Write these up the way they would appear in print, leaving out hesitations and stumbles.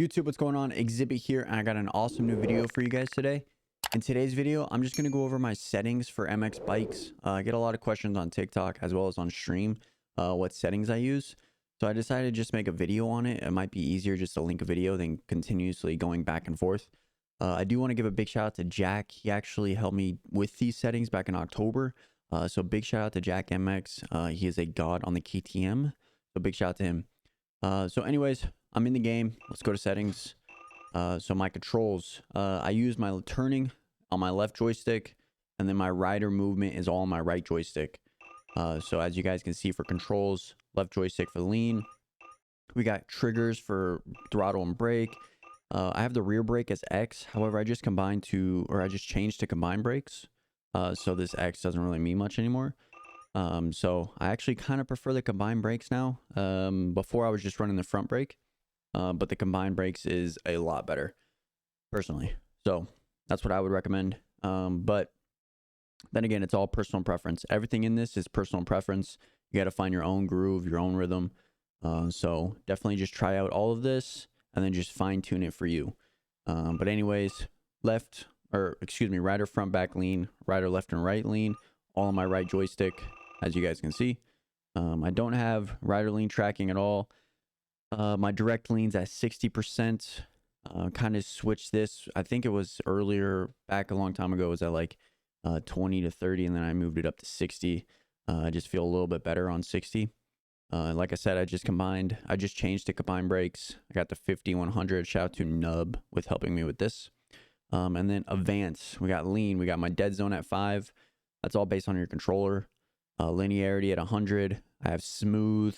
YouTube, what's going on? Exhibit here, and I got an awesome new video for you guys today. In today's video, I'm just going to go over my settings for MX bikes. I get a lot of questions on TikTok as well as on stream, what settings I use. So I decided to just make a video on it. It might be easier just to link a video than continuously going back and forth. I do want to give a big shout out to Jack. He actually helped me with these settings back in October. So big shout out to Jack MX. He is a god on the KTM. So big shout out to him. So anyways, I'm in the game. Let's go to settings. So my controls, I use my turning on my left joystick, and then my rider movement is all on my right joystick. So as you guys can see, for controls, left joystick for lean. We got triggers for throttle and brake. I have the rear brake as X. However, I just changed to combined brakes. So this X doesn't really mean much anymore. So I actually kind of prefer the combined brakes now. Before I was just running the front brake, but the combined brakes is a lot better personally. So that's what I would recommend. But then again, it's all personal preference. Everything in this is personal preference. You got to find your own groove, your own rhythm. So definitely just try out all of this and then just fine tune it for you. But anyways, rider front back lean, rider left and right lean, all on my right joystick, as you guys can see. I don't have rider lean tracking at all. My direct lean's at 60%. Kind of switched this. I think it was earlier, back a long time ago, it was at like 20 to 30, and then I moved it up to 60. I just feel a little bit better on 60. Like I said, I just changed to combined brakes. I got the 50-100. Shout out to Nub with helping me with this. And then advance, we got lean, we got my dead zone at 5. That's all based on your controller. Linearity at 100. I have smooth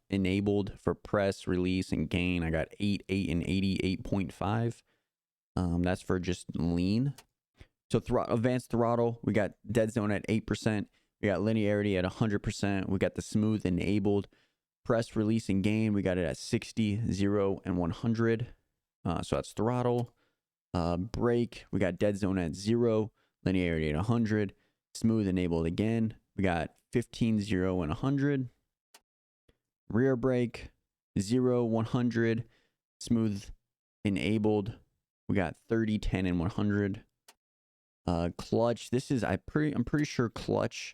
enabled for press, release, and gain. I got 8, 8, and 88.5. That's for just lean. So advanced throttle, we got dead zone at 8%. We got linearity at 100%. We got the smooth enabled. Press, release, and gain, we got it at 60, 0, and 100. So that's throttle. Brake, we got dead zone at 0. Linearity at 100. Smooth enabled again. We got 15, 0, and 100. Rear brake, 0, 100. Smooth enabled. We got 30, 10, and 100. Clutch, this is, I'm pretty sure clutch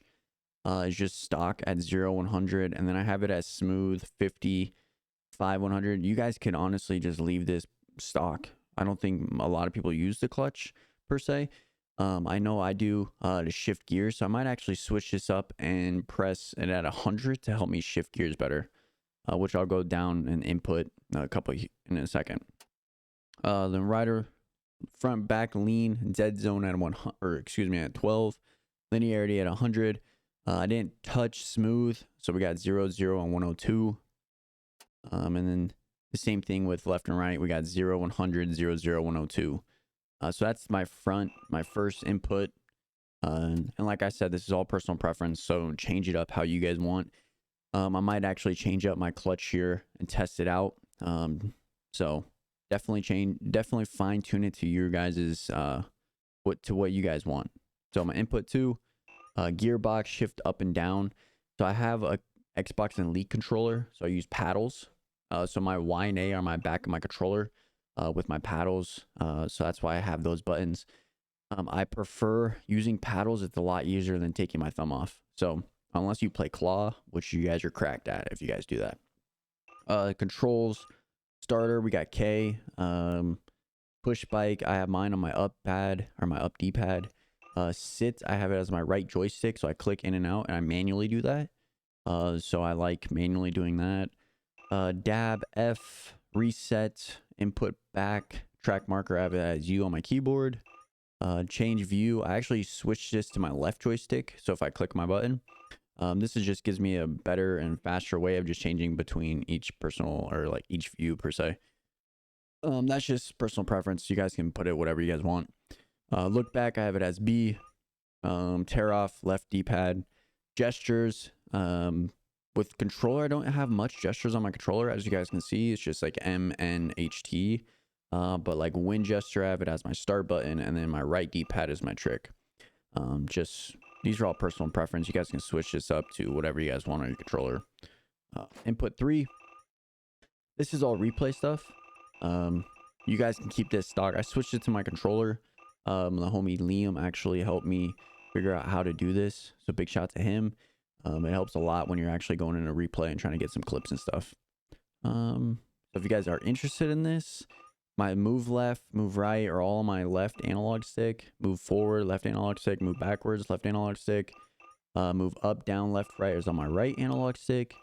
is just stock at 0, 100. And then I have it as smooth, 50, 5, 100. You guys can honestly just leave this stock. I don't think a lot of people use the clutch per se. I know I do to shift gears, so I might actually switch this up and press it at 100 to help me shift gears better, which I'll go down and input in a second. Then rider front back lean, dead zone at at 12, linearity at 100. I didn't touch smooth, so we got 0, 0, and 102. And then the same thing with left and right. We got 0, 100, 0, 0, 102. So that's my first input. And like I said, this is all personal preference, so change it up how you guys want. I might actually change up my clutch here and test it out. So definitely fine tune it to your guys's what you guys want. So my input 2, gearbox shift up and down. So I have a Xbox Elite controller, so I use paddles. So my Y and A are my back of my controller with my paddles. So that's why I have those buttons. I prefer using paddles. It's a lot easier than taking my thumb off. So unless you play claw, which you guys are cracked at if you guys do that. Controls, starter, we got K. Push bike, I have mine on my up pad or my up D pad. Sit, I have it as my right joystick, so I click in and out and I manually do that. So I like manually doing that. Dab, F, reset, input back, track marker, I have it as U on my keyboard. Change view, I actually switched this to my left joystick, so if I click my button, this just gives me a better and faster way of just changing between each each view per se. That's just personal preference. You guys can put it whatever you guys want. Look back, I have it as B. Tear off, left D-pad. Gestures, with controller, I don't have much gestures on my controller. As you guys can see, it's just like M, N, H, T. But like win gesture, I have it as my start button, and then my right D-pad is my trick. These are all personal preference. You guys can switch this up to whatever you guys want on your controller. Input 3. This is all replay stuff. You guys can keep this stock. I switched it to my controller. The homie Liam actually helped me figure out how to do this, so big shout to him. It helps a lot when you're actually going in a replay and trying to get some clips and stuff. So if you guys are interested in this, my move left, move right are all on my left analog stick. Move forward, left analog stick. Move backwards, left analog stick. Move up, down, left, right is on my right analog stick.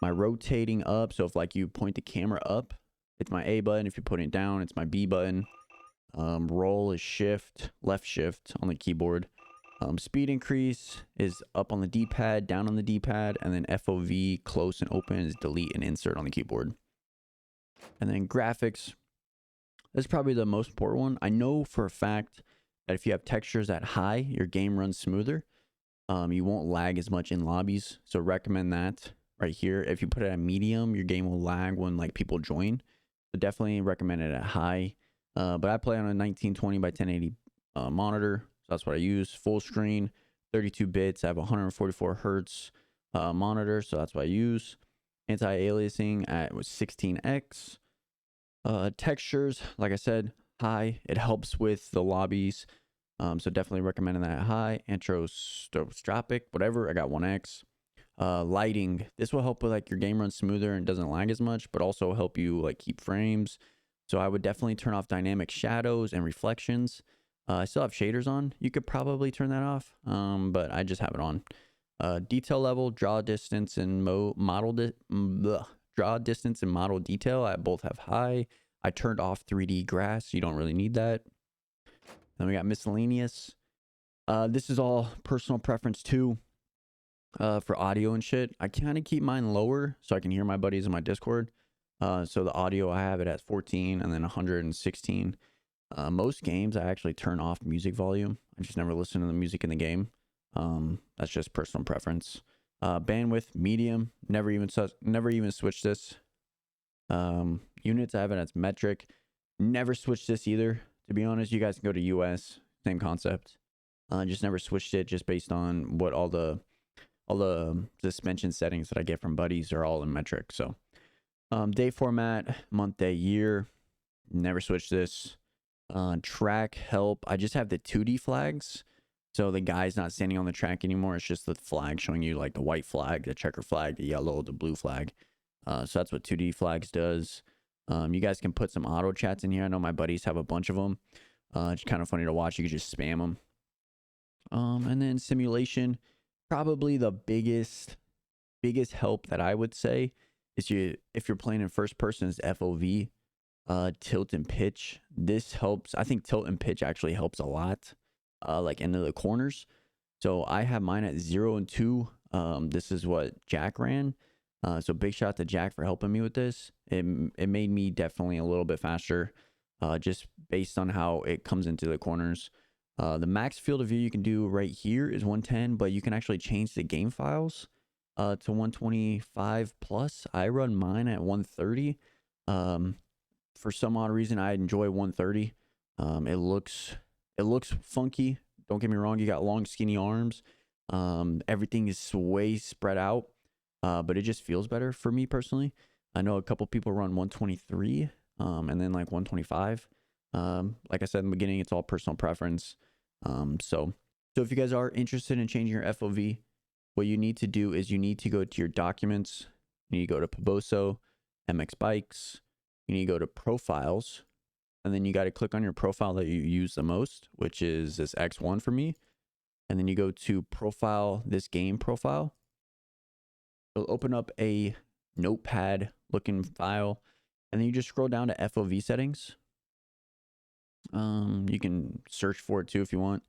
My rotating up, so if like you point the camera up, it's my A button. If you put it down, it's my B button. Roll is shift, left shift on the keyboard. Speed increase is up on the D-pad, down on the D-pad, and then FOV, close and open, is delete and insert on the keyboard. And then graphics, that's probably the most important one. I know for a fact that if you have textures at high, your game runs smoother. You won't lag as much in lobbies, so recommend that right here. If you put it at medium, your game will lag when like people join. So definitely recommend it at high. But I play on a 1920 by 1080 monitor, so that's what I use. Full screen, 32 bits. I have 144 hertz monitor, so that's what I use. Anti-aliasing at 16x. Textures, like I said, high. It helps with the lobbies, so definitely recommending that at high. Anthropostropic, whatever. I got 1x. Lighting, this will help with like your game runs smoother and doesn't lag as much, but also help you like keep frames. So I would definitely turn off dynamic shadows and reflections. I still have shaders on. You could probably turn that off, but I just have it on. Detail level, draw distance, and model detail, I both have high. I turned off 3D grass. You don't really need that. Then we got miscellaneous. This is all personal preference too. For audio and shit, I kind of keep mine lower so I can hear my buddies in my Discord. So the audio, I have it at 14 and then 116. Most games I actually turn off music volume. I just never listen to the music in the game. That's just personal preference. Bandwidth, medium. Never even switch this. Units, I have it as metric. Never switched this either. To be honest, you guys can go to US, same concept. Just never switched it, just based on what all the suspension settings that I get from buddies are all in metric. So day format, month, day, year. Never switched this. Track help, I just have the 2D flags, so the guy's not standing on the track anymore. It's just the flag showing you, like the white flag, the checker flag, the yellow, the blue flag. So that's what 2D flags does. You guys can put some auto chats in here. I know my buddies have a bunch of them. It's kind of funny to watch. You can just spam them. And then simulation, probably the biggest help that I would say is if you're playing in first person, is FOV, tilt and pitch. This helps. I think tilt and pitch actually helps a lot, like into the corners. So I have mine at 0 and 2. This is what Jack ran. So big shout out to Jack for helping me with this. It made me definitely a little bit faster, just based on how it comes into the corners. The max field of view you can do right here is 110, but you can actually change the game files to 125 plus. I run mine at 130. For some odd reason, I enjoy 130. It looks funky. Don't get me wrong. You got long, skinny arms. Everything is way spread out, but it just feels better for me personally. I know a couple people run 123, and then like 125. Like I said in the beginning, it's all personal preference. So if you guys are interested in changing your FOV, what you need to do is you need to go to your documents. You need to go to Paboso, MX Bikes. You need to go to profiles, and then you got to click on your profile that you use the most, which is this X1 for me. And then you go to profile, this game profile. It'll open up a notepad looking file, and then you just scroll down to FOV settings. You can search for it too if you want.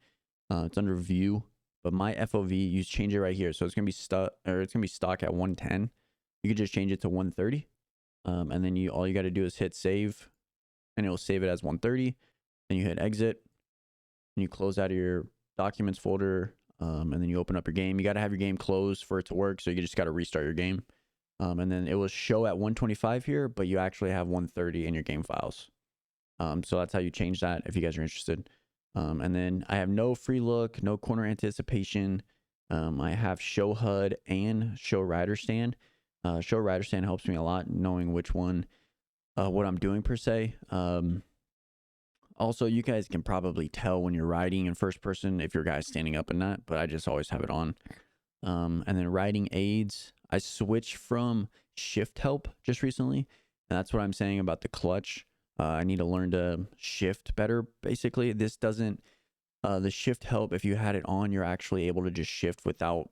It's under view, but my FOV, you change it right here. So it's gonna be stuck, or it's gonna be stock at 110. You can just change it to 130. And then all you got to do is hit save, and it will save it as 130. Then you hit exit, and you close out of your documents folder, and then you open up your game. You got to have your game closed for it to work, so you just got to restart your game. And then it will show at 125 here, but you actually have 130 in your game files. So that's how you change that if you guys are interested. And then I have no free look, no corner anticipation. I have show HUD and show rider stand. Show rider stand helps me a lot, knowing which one what I'm doing per se. Also, you guys can probably tell when you're riding in first person if your guy's standing up or not, but I just always have it on. And then riding aids, I switched from shift help just recently, and that's what I'm saying about the clutch. I need to learn to shift better. Basically, this doesn't the shift help. If you had it on, you're actually able to just shift without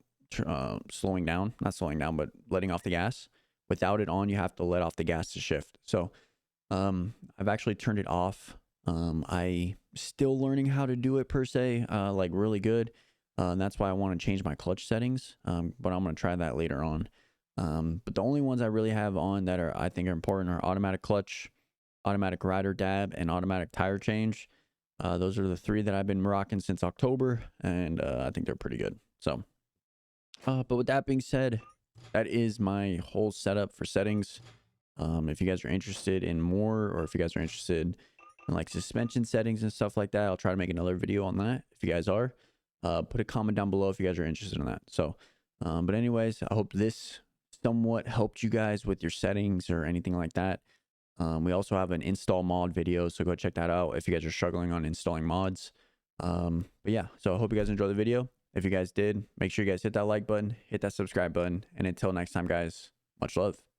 slowing down, not slowing down, but letting off the gas. Without it on, you have to let off the gas to shift. So I've actually turned it off. I still learning how to do it per se, like really good. And that's why I want to change my clutch settings. But I'm going to try that later on. But the only ones I really have on that I think are important are automatic clutch, automatic rider dab, and automatic tire change. Those are the three that I've been rocking since October, and I think they're pretty good. So, but with that being said, that is my whole setup for settings. If you guys are interested in more, or if you guys are interested in like suspension settings and stuff like that, I'll try to make another video on that. If you guys are, put a comment down below if you guys are interested in that. So, but anyways, I hope this somewhat helped you guys with your settings or anything like that. We also have an install mod video, so go check that out if you guys are struggling on installing mods. But yeah, so I hope you guys enjoyed the video. If you guys did, make sure you guys hit that like button, hit that subscribe button, and until next time, guys, much love.